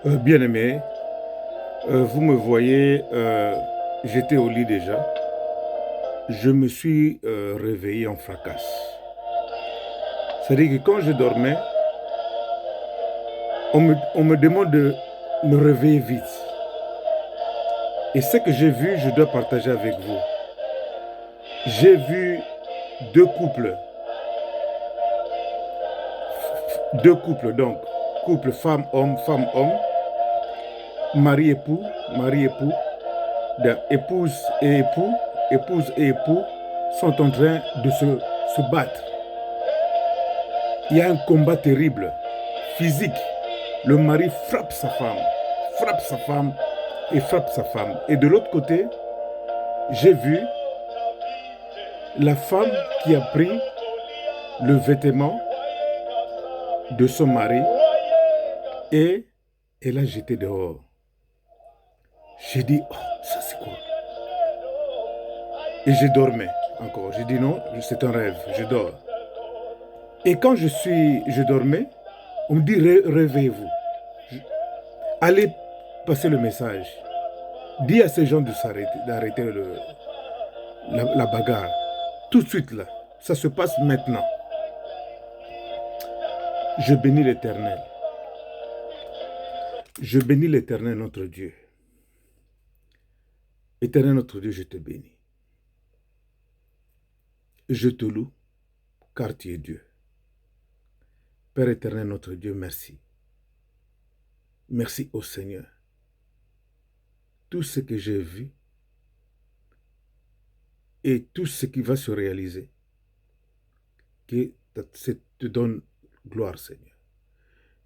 Bien-aimé, vous me voyez, j'étais au lit déjà. Je me suis réveillé en fracasse. C'est-à-dire que quand je dormais, on me demande de me réveiller vite. Et ce que j'ai vu, je dois partager avec vous. J'ai vu deux couples, donc, couple femme-homme, mari-époux, épouse et époux, épouse et époux sont en train de se battre. Il y a un combat terrible, physique. Le mari frappe sa femme et frappe sa femme. Et de l'autre côté, j'ai vu la femme qui a pris le vêtement de son mari et elle l'a jeté dehors. J'ai dit, oh, ça c'est quoi? Et je dormais encore. J'ai dit non, c'est un rêve, je dors. Et quand je dormais, on me dit réveillez-vous. Allez passer le message. Dis à ces gens de s'arrêter, d'arrêter la bagarre. Tout de suite là. Ça se passe maintenant. Je bénis l'Éternel. Je bénis l'Éternel notre Dieu. Éternel notre Dieu, je te bénis. Je te loue, car tu es Dieu. Père éternel notre Dieu, merci. Merci au Seigneur. Tout ce que j'ai vu et tout ce qui va se réaliser, que te donne gloire, Seigneur.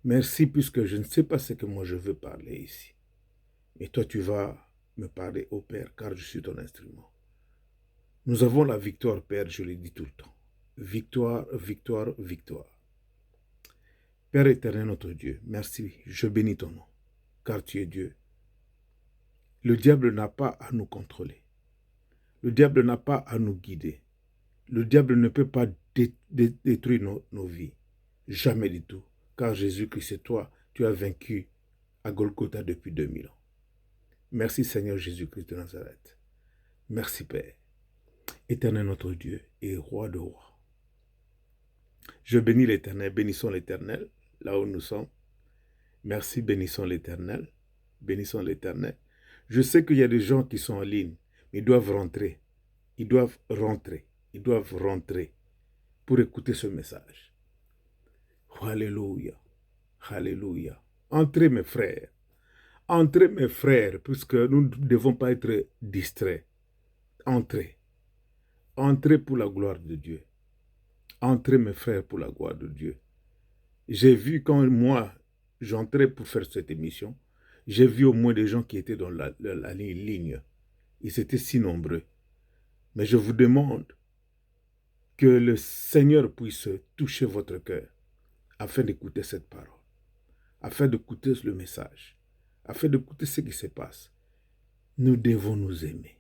Merci puisque je ne sais pas ce que moi je veux parler ici. Mais toi, tu vas me parler au Père, car je suis ton instrument. Nous avons la victoire, Père, je le dis tout le temps. Victoire, victoire, victoire. Père éternel, notre Dieu, merci, je bénis ton nom, car tu es Dieu. Le diable n'a pas à nous contrôler. Le diable n'a pas à nous guider. Le diable ne peut pas détruire nos vies. Jamais du tout. Car Jésus-Christ, c'est toi, tu as vaincu à Golgotha depuis 2000 ans. Merci Seigneur Jésus-Christ de Nazareth. Merci Père. Éternel notre Dieu et roi de rois. Je bénis l'Éternel, bénissons l'Éternel, là où nous sommes. Merci, bénissons l'Éternel, bénissons l'Éternel. Je sais qu'il y a des gens qui sont en ligne, mais ils doivent rentrer. Ils doivent rentrer. Ils doivent rentrer pour écouter ce message. Alléluia. Alléluia. Entrez mes frères. Entrez mes frères, puisque nous ne devons pas être distraits. Entrez. Entrez pour la gloire de Dieu. Entrez mes frères pour la gloire de Dieu. J'ai vu quand moi, j'entrais pour faire cette émission, j'ai vu au moins des gens qui étaient dans la ligne. Ils étaient si nombreux. Mais je vous demande que le Seigneur puisse toucher votre cœur afin d'écouter cette parole, afin d'écouter le message, afin d'écouter ce qui se passe. Nous devons nous aimer.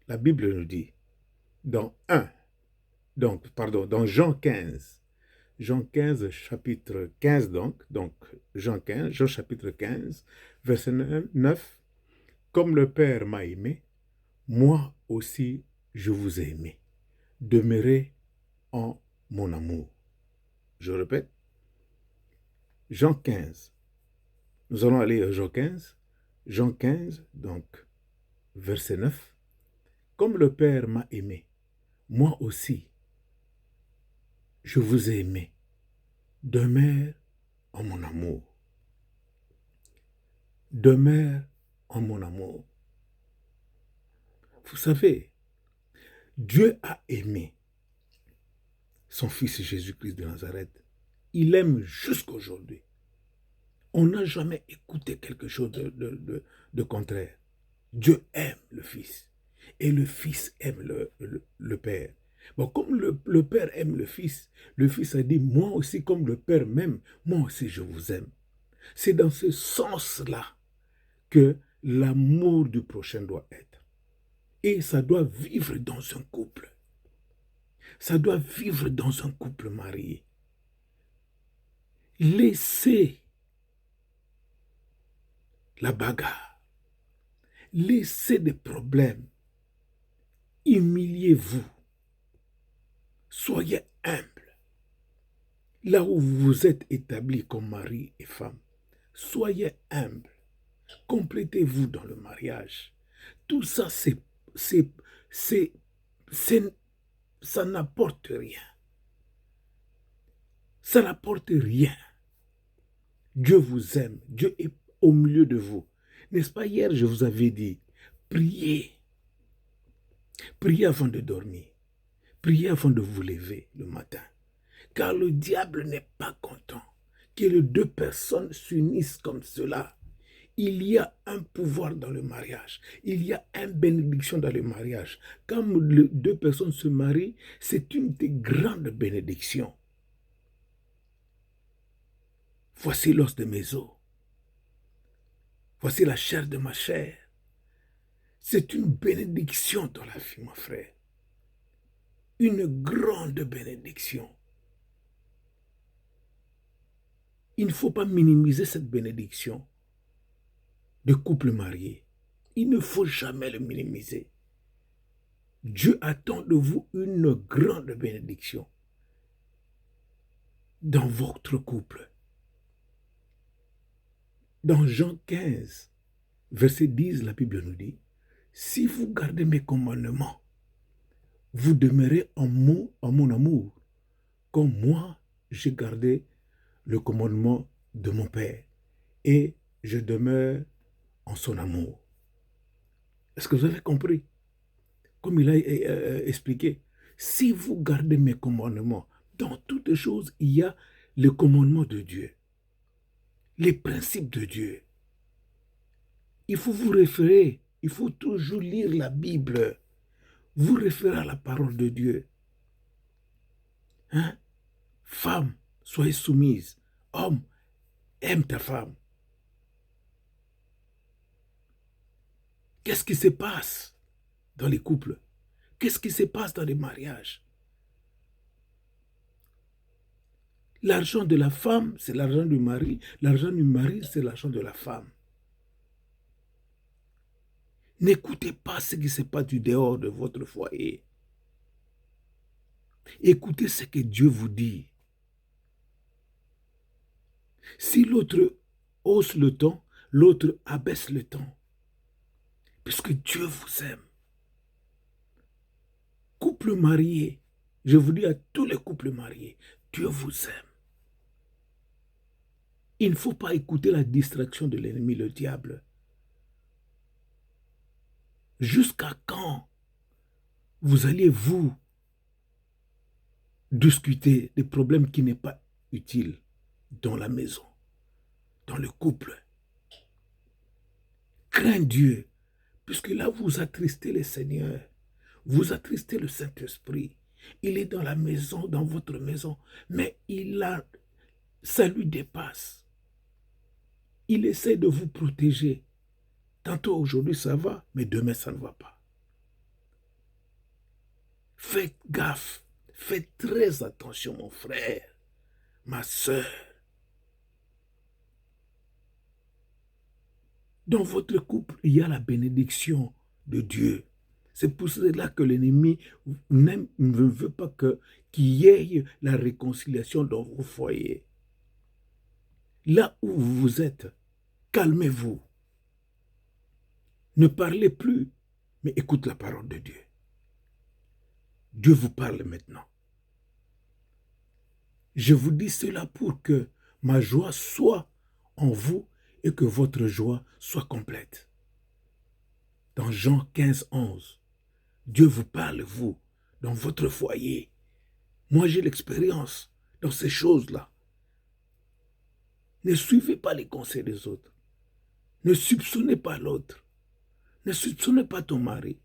La Bible nous dit, dans dans Jean 15, chapitre 15 donc Jean chapitre 15, verset 9, comme le Père m'a aimé, moi aussi je vous ai aimé. Demeurez en mon amour. Je répète, Jean 15. Nous allons aller à Jean 15, donc verset 9. Comme le Père m'a aimé, moi aussi je vous ai aimé. Demeure en mon amour. Demeure en mon amour. Vous savez, Dieu a aimé son Fils Jésus-Christ de Nazareth. Il aime jusqu'aujourd'hui. On n'a jamais écouté quelque chose de contraire. Dieu aime le Fils. Et le Fils aime le Père. Bon, comme le Père aime le Fils a dit, moi aussi, comme le Père m'aime, moi aussi je vous aime. C'est dans ce sens-là que l'amour du prochain doit être. Et ça doit vivre dans un couple. Ça doit vivre dans un couple marié. Laissez la bagarre. Laissez des problèmes. Humiliez-vous. Soyez humble. Là où vous êtes établis comme mari et femme, soyez humble. Complétez-vous dans le mariage. Tout ça, ça n'apporte rien. Ça n'apporte rien. Dieu vous aime. Dieu est au milieu de vous. N'est-ce pas, hier, je vous avais dit, priez. Priez avant de dormir. Priez avant de vous lever le matin. Car le diable n'est pas content que les deux personnes s'unissent comme cela. Il y a un pouvoir dans le mariage. Il y a une bénédiction dans le mariage. Quand les deux personnes se marient, c'est une des grandes bénédictions. Voici l'os de mes os. Voici la chair de ma chair. C'est une bénédiction dans la vie, mon frère. Une grande bénédiction. Il ne faut pas minimiser cette bénédiction de couple marié. Il ne faut jamais le minimiser. Dieu attend de vous une grande bénédiction dans votre couple. Dans Jean 15, verset 10, la Bible nous dit, « Si vous gardez mes commandements, vous demeurez en mon amour, comme moi j'ai gardé le commandement de mon Père, et je demeure en son amour. » Est-ce que vous avez compris? Comme il a expliqué, si vous gardez mes commandements, dans toutes choses, il y a le commandement de Dieu, les principes de Dieu. Il faut vous référer, il faut toujours lire la Bible, vous référer à la parole de Dieu. Hein? Femme, soyez soumise. Homme, aime ta femme. Qu'est-ce qui se passe dans les couples? Qu'est-ce qui se passe dans les mariages? L'argent de la femme, c'est l'argent du mari. L'argent du mari, c'est l'argent de la femme. N'écoutez pas ce qui se passe du dehors de votre foyer. Écoutez ce que Dieu vous dit. Si l'autre hausse le ton, l'autre abaisse le ton. Puisque Dieu vous aime. Couple marié, je vous dis à tous les couples mariés, Dieu vous aime. Il ne faut pas écouter la distraction de l'ennemi, le diable. Jusqu'à quand vous allez vous discuter des problèmes qui n'est pas utiles dans la maison, dans le couple? Crains Dieu, puisque là vous attristez le Seigneur, vous attristez le Saint-Esprit. Il est dans la maison, dans votre maison, mais ça lui dépasse. Il essaie de vous protéger. Tantôt aujourd'hui ça va, mais demain ça ne va pas. Faites gaffe, faites très attention mon frère, ma soeur. Dans votre couple, il y a la bénédiction de Dieu. C'est pour cela que l'ennemi ne veut pas qu'il y ait la réconciliation dans vos foyers. Là où vous êtes, calmez-vous. Ne parlez plus, mais écoute la parole de Dieu. Dieu vous parle maintenant. Je vous dis cela pour que ma joie soit en vous et que votre joie soit complète. Dans Jean 15, 11, Dieu vous parle, vous, dans votre foyer. Moi, j'ai l'expérience dans ces choses-là. Ne suivez pas les conseils des autres. Ne soupçonnez pas l'autre. Ne soupçonnez pas ton mari.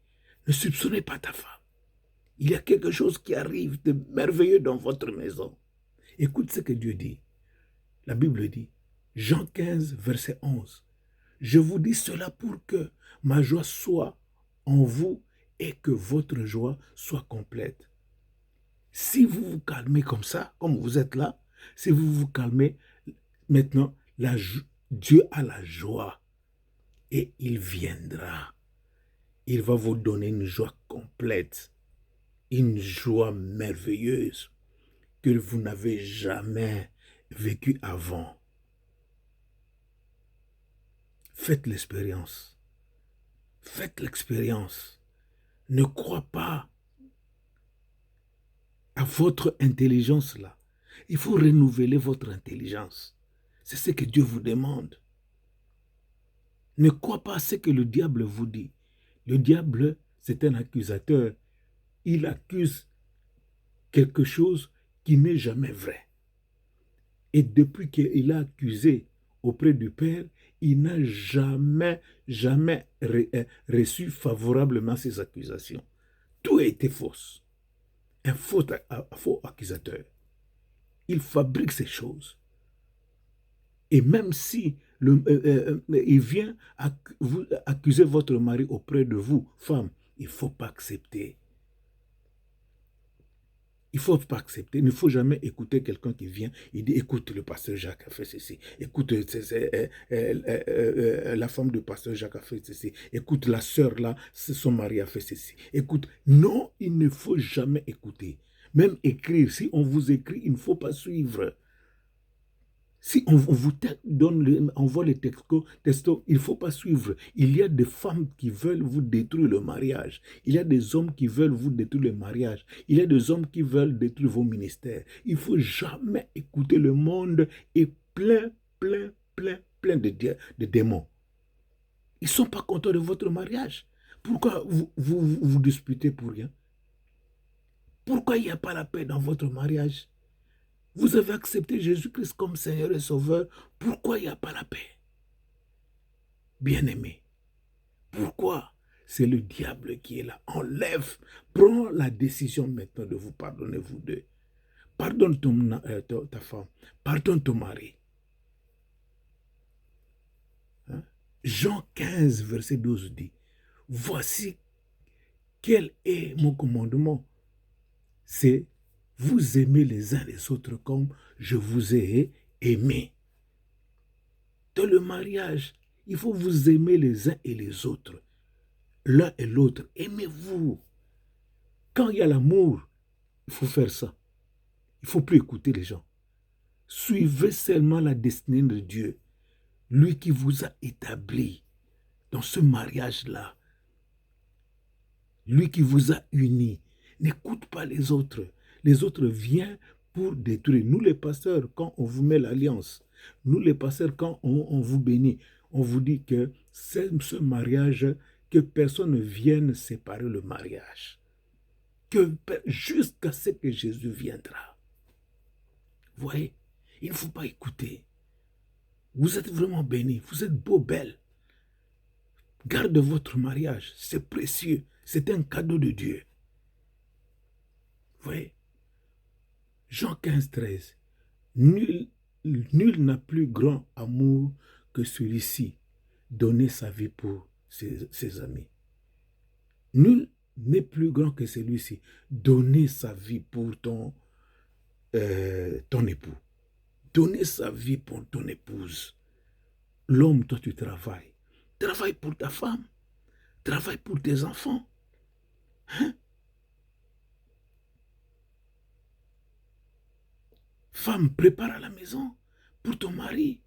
Ne soupçonnez pas ta femme. Il y a quelque chose qui arrive de merveilleux dans votre maison. Écoute ce que Dieu dit. La Bible dit, Jean 15, verset 11. Je vous dis cela pour que ma joie soit en vous et que votre joie soit complète. Si vous vous calmez comme ça, comme vous êtes là, si vous vous calmez, Maintenant, Dieu a la joie et il viendra. Il va vous donner une joie complète, une joie merveilleuse que vous n'avez jamais vécue avant. Faites l'expérience. Faites l'expérience. Ne crois pas à votre intelligence là. Il faut renouveler votre intelligence. C'est ce que Dieu vous demande. Ne crois pas à ce que le diable vous dit. Le diable, c'est un accusateur. Il accuse quelque chose qui n'est jamais vrai. Et depuis qu'il a accusé auprès du Père, il n'a jamais reçu favorablement ces accusations. Tout a été fausse. Un faux accusateur. Il fabrique ces choses. Et même si il vient vous accuser votre mari auprès de vous, femme, il ne faut pas accepter. Il ne faut pas accepter. Il ne faut jamais écouter quelqu'un qui vient, il dit, écoute, le pasteur Jacques a fait ceci. Écoute, la femme du pasteur Jacques a fait ceci. Écoute, la sœur là, son mari a fait ceci. Écoute, non, il ne faut jamais écouter. Même écrire, si on vous écrit, il ne faut pas suivre. Si on vous envoie les textos, il ne faut pas suivre. Il y a des femmes qui veulent vous détruire le mariage. Il y a des hommes qui veulent vous détruire le mariage. Il y a des hommes qui veulent détruire vos ministères. Il ne faut jamais écouter le monde est plein de démons. Ils ne sont pas contents de votre mariage. Pourquoi vous disputez pour rien? Pourquoi il n'y a pas la paix dans votre mariage? Vous avez accepté Jésus-Christ comme Seigneur et Sauveur. Pourquoi il n'y a pas la paix? Bien-aimé, pourquoi? C'est le diable qui est là. Enlève, prends la décision maintenant de vous pardonner, vous deux. Pardonne ta femme, pardonne ton mari. Hein? Jean 15, verset 12 dit, voici quel est mon commandement. C'est vous aimez les uns les autres comme je vous ai aimé. Dans le mariage, il faut vous aimer les uns et les autres. L'un et l'autre, aimez-vous. Quand il y a l'amour, il faut faire ça. Il ne faut plus écouter les gens. Suivez seulement la destinée de Dieu. Lui qui vous a établi dans ce mariage-là. Lui qui vous a unis. N'écoute pas les autres. Les autres viennent pour détruire. Nous les pasteurs, quand on vous met l'alliance, nous les pasteurs, quand on vous bénit, on vous dit que c'est ce mariage, que personne ne vienne séparer le mariage. Jusqu'à ce que Jésus viendra. Vous voyez, il ne faut pas écouter. Vous êtes vraiment bénis, vous êtes beau, belle. Garde votre mariage, c'est précieux, c'est un cadeau de Dieu. Vous voyez, Jean 15, 13. Nul n'a plus grand amour que celui-ci, donner sa vie pour ses amis. Nul n'est plus grand que celui-ci, donner sa vie pour ton époux. Donner sa vie pour ton épouse. L'homme, toi tu travailles. Travaille pour ta femme. Travaille pour tes enfants. Hein? Femme, prépare à la maison pour ton mari.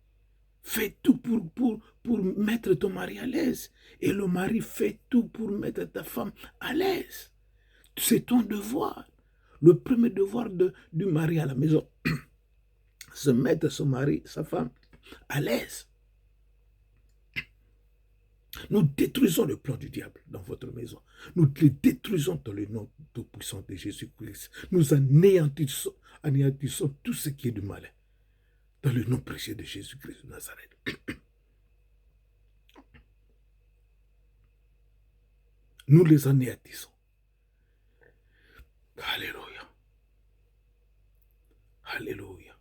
Fais tout pour mettre ton mari à l'aise. Et le mari fait tout pour mettre ta femme à l'aise. C'est ton devoir. Le premier devoir du mari à la maison, c'est mettre son mari, sa femme, à l'aise. Nous détruisons le plan du diable dans votre maison. Nous le détruisons dans le nom tout-puissant de Jésus-Christ. Nous anéantissons tout ce qui est du malin. Dans le nom précieux de Jésus-Christ de Nazareth. Nous les anéantissons. Alléluia. Alléluia.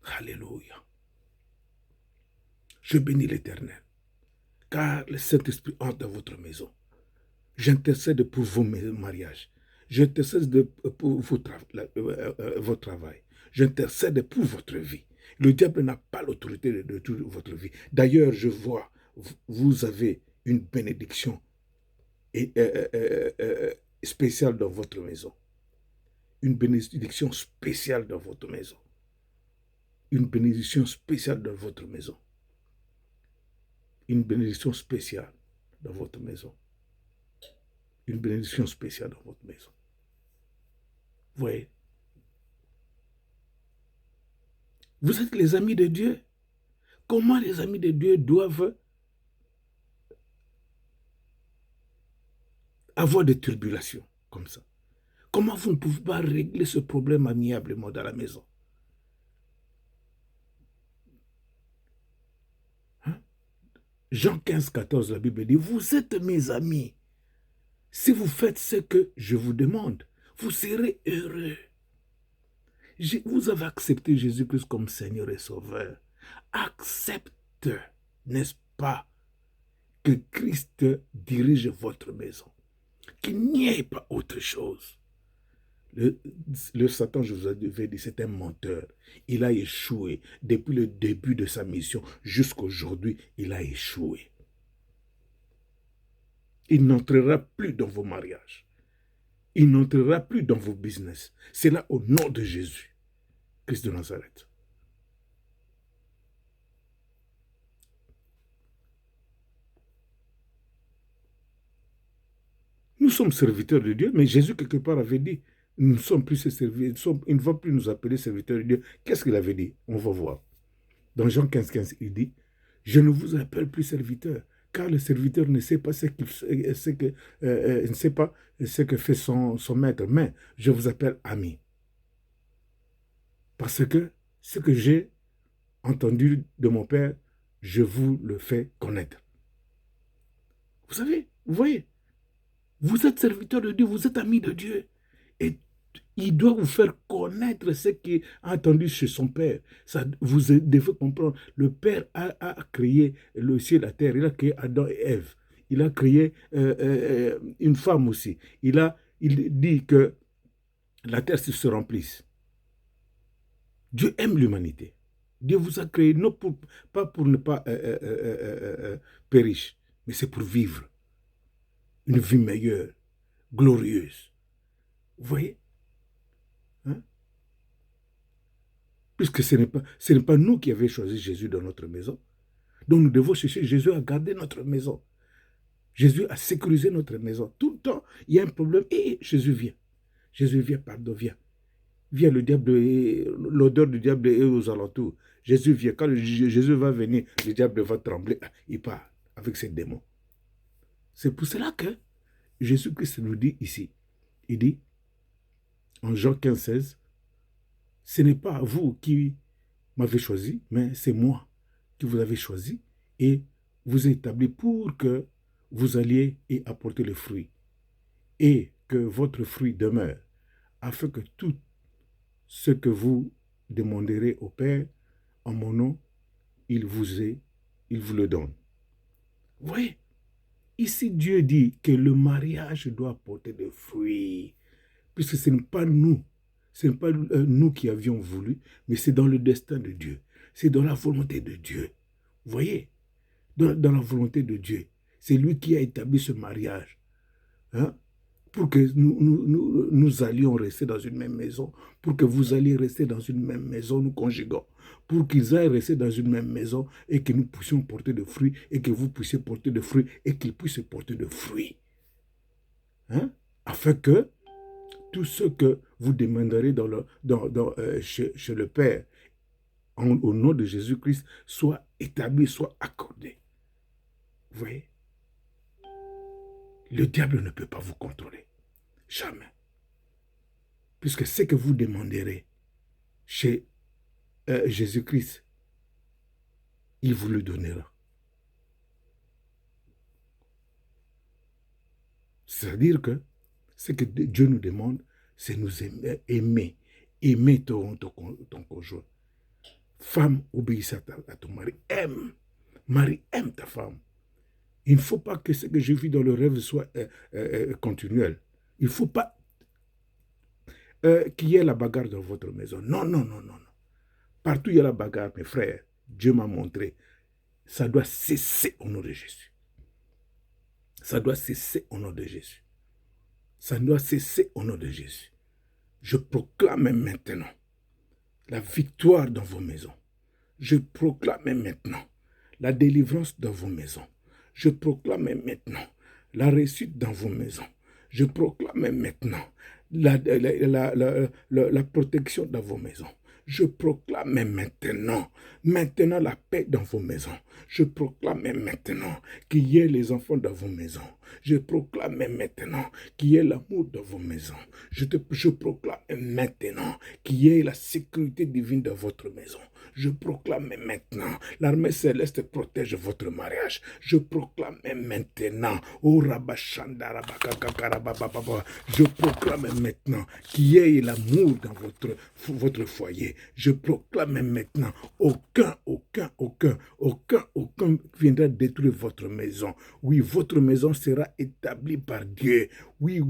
Alléluia. Je bénis l'Éternel, car le Saint-Esprit entre dans votre maison. J'intercède pour vos mariages. J'intercède pour votre travail. J'intercède pour votre vie. Le diable n'a pas l'autorité de toute votre vie. D'ailleurs, je vois, vous avez une bénédiction spéciale dans votre maison. Une bénédiction spéciale dans votre maison. Une bénédiction spéciale dans votre maison. Une bénédiction spéciale dans votre maison. Une bénédiction spéciale dans votre maison. Vous voyez? Vous êtes les amis de Dieu. Comment les amis de Dieu doivent avoir des tribulations comme ça? Comment vous ne pouvez pas régler ce problème amiablement dans la maison? Hein? Jean 15, 14, la Bible dit, vous êtes mes amis. Si vous faites ce que je vous demande, vous serez heureux. Vous avez accepté Jésus-Christ comme Seigneur et Sauveur. Accepte, n'est-ce pas, que Christ dirige votre maison. Qu'il n'y ait pas autre chose. Le Satan, je vous avais dit, c'est un menteur. Il a échoué. Depuis le début de sa mission jusqu'à aujourd'hui, il a échoué. Il n'entrera plus dans vos mariages. Il n'entrera plus dans vos business. C'est là au nom de Jésus, Christ de Nazareth. Nous sommes serviteurs de Dieu, mais Jésus, quelque part, avait dit, nous ne sommes plus ses serviteurs, il ne va plus nous appeler serviteurs de Dieu. Qu'est-ce qu'il avait dit? On va voir. Dans Jean 15, 15, il dit, je ne vous appelle plus serviteur, car le serviteur ne sait pas ne sait pas ce que fait son maître, mais je vous appelle ami. Parce que ce que j'ai entendu de mon Père, je vous le fais connaître. Vous savez, vous voyez, vous êtes serviteur de Dieu, vous êtes ami de Dieu. Et il doit vous faire connaître ce qu'il a entendu chez son Père. Ça, vous devez comprendre, le Père a créé le ciel et la terre, il a créé Adam et Ève. Il a créé une femme aussi. Il dit que la terre se remplisse. Dieu aime l'humanité. Dieu vous a créé, non pas pour ne pas périr, mais c'est pour vivre une vie meilleure, glorieuse. Vous voyez? Hein? Puisque ce n'est pas nous qui avons choisi Jésus dans notre maison. Donc nous devons chercher Jésus à garder notre maison. Jésus a sécurisé notre maison. Tout le temps, il y a un problème et Jésus vient. Jésus vient, pardon, vient. Vient le diable, l'odeur du diable est aux alentours. Jésus vient. Quand Jésus va venir, le diable va trembler. Il part avec ses démons. C'est pour cela que Jésus-Christ nous dit ici, il dit, en Jean 15, 16, ce n'est pas vous qui m'avez choisi, mais c'est moi qui vous avez choisi et vous établi pour que vous alliez y apporter le fruit et que votre fruit demeure, afin que tout ce que vous demanderez au Père en mon nom, il vous le donne. Vous voyez, ici Dieu dit que le mariage doit porter des fruits, puisque ce n'est pas nous. Ce n'est pas nous qui avions voulu, mais c'est dans le destin de Dieu. C'est dans la volonté de Dieu. Vous voyez? Dans la volonté de Dieu. C'est lui qui a établi ce mariage. Hein? Pour que nous allions rester dans une même maison. Pour que vous alliez rester dans une même maison, nous conjuguons. Pour qu'ils aillent rester dans une même maison et que nous puissions porter de fruits et que vous puissiez porter de fruits et qu'ils puissent porter de fruits. Hein? Afin que tout ce que vous demanderez chez le Père, au nom de Jésus-Christ, soit établi, soit accordé. Vous voyez? Le diable ne peut pas vous contrôler. Jamais. Puisque ce que vous demanderez chez Jésus-Christ, il vous le donnera. C'est-à-dire que ce que Dieu nous demande, c'est nous aimer. Aimer ton conjoint. Femme, obéisse à ton mari. Aime. Mari, aime ta femme. Il ne faut pas que ce que je vis dans le rêve soit continuel. Il ne faut pas qu'il y ait la bagarre dans votre maison. Non, non, non, non, non. Partout il y a la bagarre, mes frères. Dieu m'a montré. Ça doit cesser au nom de Jésus. Ça doit cesser au nom de Jésus. Ça doit cesser au nom de Jésus. Je proclame maintenant la victoire dans vos maisons. Je proclame maintenant la délivrance dans vos maisons. Je proclame maintenant la réussite dans vos maisons. Je proclame maintenant la protection dans vos maisons. Je proclame maintenant la paix dans vos maisons. Je proclame maintenant qu'il y ait les enfants dans vos maisons. Je proclame maintenant qu'il y ait l'amour dans vos maisons. Je proclame maintenant qu'il y ait la sécurité divine dans votre maison. Je proclame maintenant, l'armée céleste protège votre mariage. Je proclame maintenant, je proclame maintenant qu'il y ait l'amour dans votre foyer. Je proclame maintenant, aucun viendra détruire votre maison. Oui, votre maison sera établie par Dieu. Oui,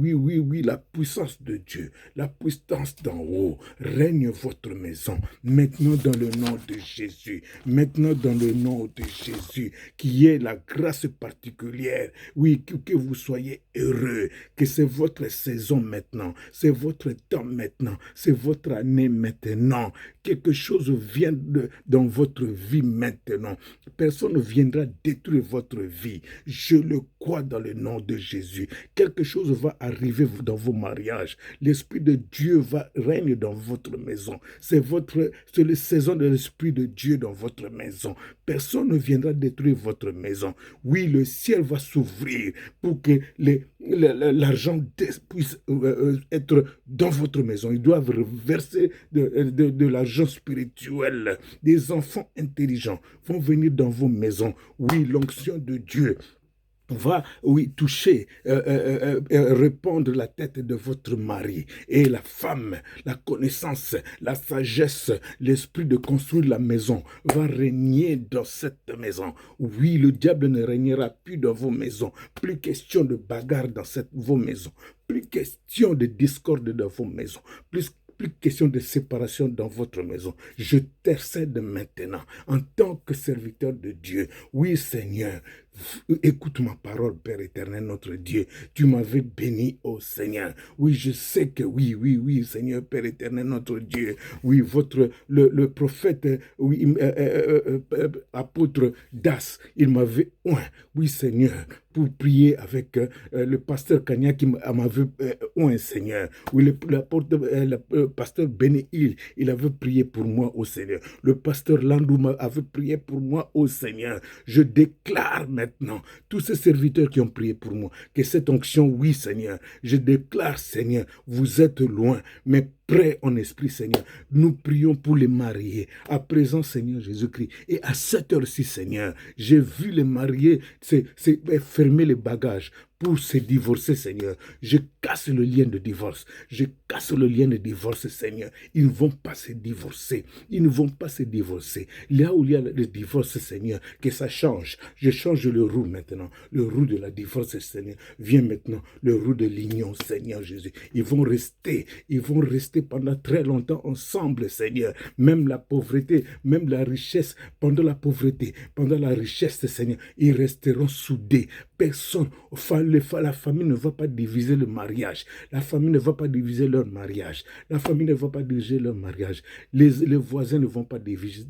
la puissance de Dieu, la puissance d'en haut règne votre maison. Maintenant dans le nom de Jésus, maintenant dans le nom de Jésus, qu'il y ait la grâce particulière. Oui, que vous soyez heureux, que c'est votre saison maintenant, c'est votre temps maintenant, c'est votre année maintenant. Quelque chose vient dans votre vie maintenant. Personne ne viendra détruire votre vie. Je le crois dans le nom de Jésus. Quelque chose va arriver dans vos mariages. L'Esprit de Dieu règne dans votre maison. C'est la saison de l'Esprit de Dieu dans votre maison. Personne ne viendra détruire votre maison. Oui, le ciel va s'ouvrir pour que l'argent puisse être dans votre maison. Ils doivent verser de l'argent spirituel. Des enfants intelligents vont venir dans vos maisons. Oui, l'onction de Dieu va, toucher, répondre la tête de votre mari. Et la femme, la connaissance, la sagesse, l'esprit de construire la maison va régner dans cette maison. Oui, le diable ne régnera plus dans vos maisons. Plus question de bagarre dans vos maisons. Plus question de discorde dans vos maisons. Plus question de séparation dans votre maison. Je t'intercède maintenant en tant que serviteur de Dieu. Oui, Seigneur, écoute ma parole, Père éternel, notre Dieu. Tu m'avais béni, ô Seigneur. Oui, je sais que oui, Seigneur, Père éternel, notre Dieu. Oui, le prophète, apôtre Das, il m'avait oint. Oui, Seigneur, pour prier avec le pasteur Kanya qui m'avait oint, Seigneur. Oui, le pasteur Bénéil, il avait prié pour moi, ô Seigneur. Le pasteur Landou avait prié pour moi, ô Seigneur. Je déclare maintenant, tous ces serviteurs qui ont prié pour moi, que cette onction, oui, Seigneur, je déclare, Seigneur, vous êtes loin, mais prêts en esprit, Seigneur. Nous prions pour les mariés. À présent, Seigneur Jésus-Christ. Et à cette heure-ci, Seigneur, j'ai vu les mariés fermer les bagages pour se divorcer, Seigneur. Je casse le lien de divorce. Je casse le lien de divorce, Seigneur. Ils ne vont pas se divorcer. Ils ne vont pas se divorcer. Là où il y a le divorce, Seigneur, que ça change. Je change le roue maintenant. Le roue de la divorce, Seigneur. Viens maintenant le roue de l'union, Seigneur Jésus. Ils vont rester pendant très longtemps ensemble, Seigneur. Même la pauvreté, même la richesse, pendant la pauvreté, pendant la richesse, Seigneur, ils resteront soudés. Personne, la famille ne va pas diviser le mariage. La famille ne va pas diviser leur mariage. La famille ne va pas diviser leur mariage. Les voisins ne vont pas diviser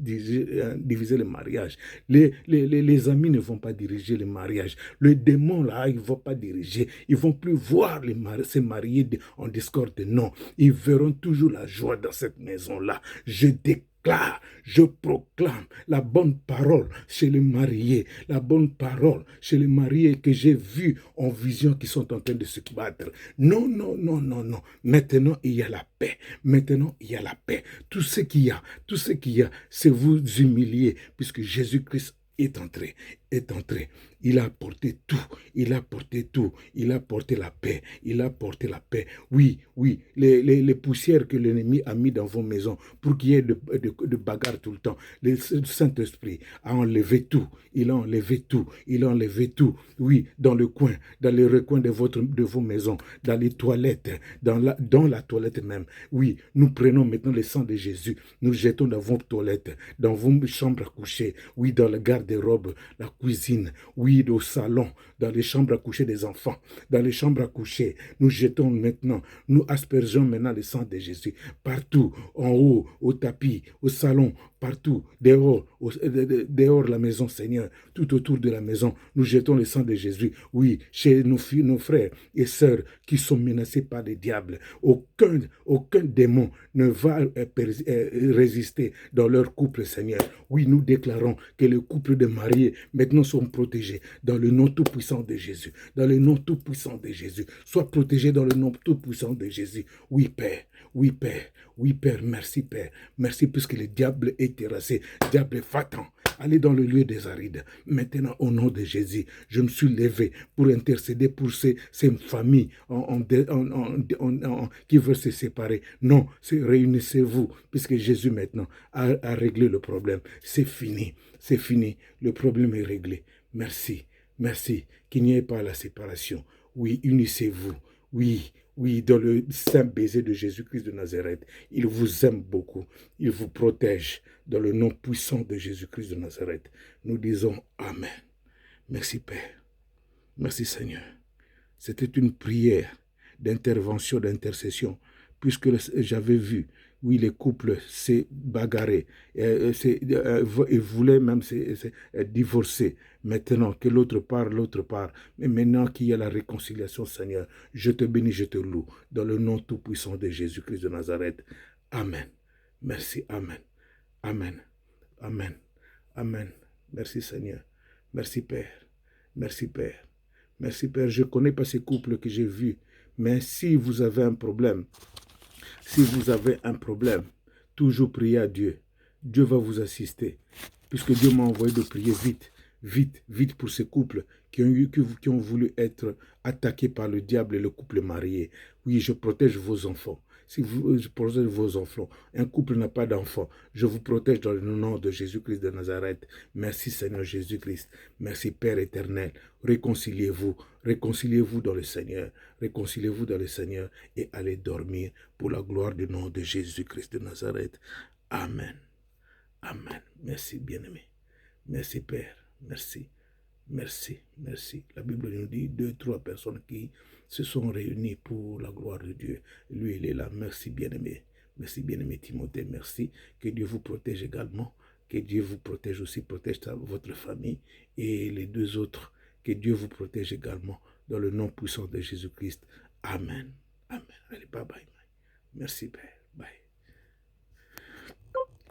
le mariage. Les amis ne vont pas diriger le mariage. Le démon, là, il ne va pas diriger. Ils ne vont plus voir se marier en discorde. Non, ils verront toujours la joie dans cette maison-là. Je déclare, je proclame la bonne parole chez les mariés, la bonne parole chez les mariés que j'ai vus en vision qui sont en train de se battre. Non. Maintenant, il y a la paix. Maintenant, il y a la paix. Tout ce qu'il y a, c'est vous humilier puisque Jésus-Christ est entré. est entré. Il a apporté tout. Il a apporté tout. Il a apporté la paix. Il a apporté la paix. Oui, oui, les poussières que l'ennemi a mis dans vos maisons pour qu'il y ait de bagarres tout le temps. Le Saint-Esprit a enlevé tout. Il a enlevé tout. Il a enlevé tout. Oui, dans le coin, dans les recoins de vos maisons, dans les toilettes, dans la toilette même. Oui, nous prenons maintenant le sang de Jésus. Nous jetons dans vos toilettes, dans vos chambres à coucher. Oui, dans le garde-robe, la cuisine. Oui, au salon, dans les chambres à coucher des enfants. Dans les chambres à coucher, nous jetons maintenant, nous aspergeons maintenant le sang de Jésus. Partout, en haut, au tapis, au salon, partout, dehors, dehors la maison, Seigneur, tout autour de la maison, nous jetons le sang de Jésus. Oui, chez nos frères et sœurs qui sont menacés par les diables, aucun démon ne va résister dans leur couple, Seigneur. Oui, nous déclarons que les couples de mariés maintenant sont protégés dans le nom tout-puissant de Jésus. Dans le nom tout-puissant de Jésus. Sois protégés dans le nom tout-puissant de Jésus. Oui, Père. Oui, Père. Oui, Père. Merci, Père. Merci puisque le diable est terrassé. Diable, va-t'en. Allez dans le lieu des arides. Maintenant, au nom de Jésus, je me suis levé pour intercéder pour ces familles qui veulent se séparer. Non, réunissez-vous, puisque Jésus maintenant a réglé le problème. C'est fini. C'est fini. Le problème est réglé. Merci. Merci. Qu'il n'y ait pas la séparation. Oui, unissez-vous. Oui, oui, dans le saint baiser de Jésus-Christ de Nazareth. Il vous aime beaucoup. Il vous protège. Dans le nom puissant de Jésus-Christ de Nazareth. Nous disons Amen. Merci Père. Merci Seigneur. C'était une prière d'intervention, d'intercession, puisque j'avais vu, oui, les couples s'est bagarrés, et voulaient même divorcer. Maintenant que l'autre part, mais maintenant qu'il y a la réconciliation, Seigneur, je te bénis, je te loue, dans le nom tout-puissant de Jésus-Christ de Nazareth. Amen. Merci, Amen. Amen. Amen. Amen. Merci Seigneur. Merci Père. Merci Père. Merci Père. Je ne connais pas ces couples que j'ai vus, mais si vous avez un problème, toujours priez à Dieu. Dieu va vous assister. Puisque Dieu m'a envoyé de prier vite, vite, vite pour ces couples qui ont voulu être attaqués par le diable et le couple marié. Oui, je protège vos enfants. Si vous protégez vos enfants, un couple n'a pas d'enfants, je vous protège dans le nom de Jésus-Christ de Nazareth. Merci Seigneur Jésus-Christ. Merci Père éternel. Réconciliez-vous. Réconciliez-vous dans le Seigneur. Réconciliez-vous dans le Seigneur et allez dormir pour la gloire du nom de Jésus-Christ de Nazareth. Amen. Amen. Merci bien-aimé. Merci Père. Merci. Merci, merci. La Bible nous dit 2, 3 personnes qui se sont réunies pour la gloire de Dieu. Lui, il est là. Merci, bien-aimé. Merci, bien-aimé Timothée. Merci. Que Dieu vous protège également. Que Dieu vous protège aussi, protège votre famille et les 2 autres. Que Dieu vous protège également dans le nom puissant de Jésus-Christ. Amen. Amen. Allez, bye bye. Merci, Père.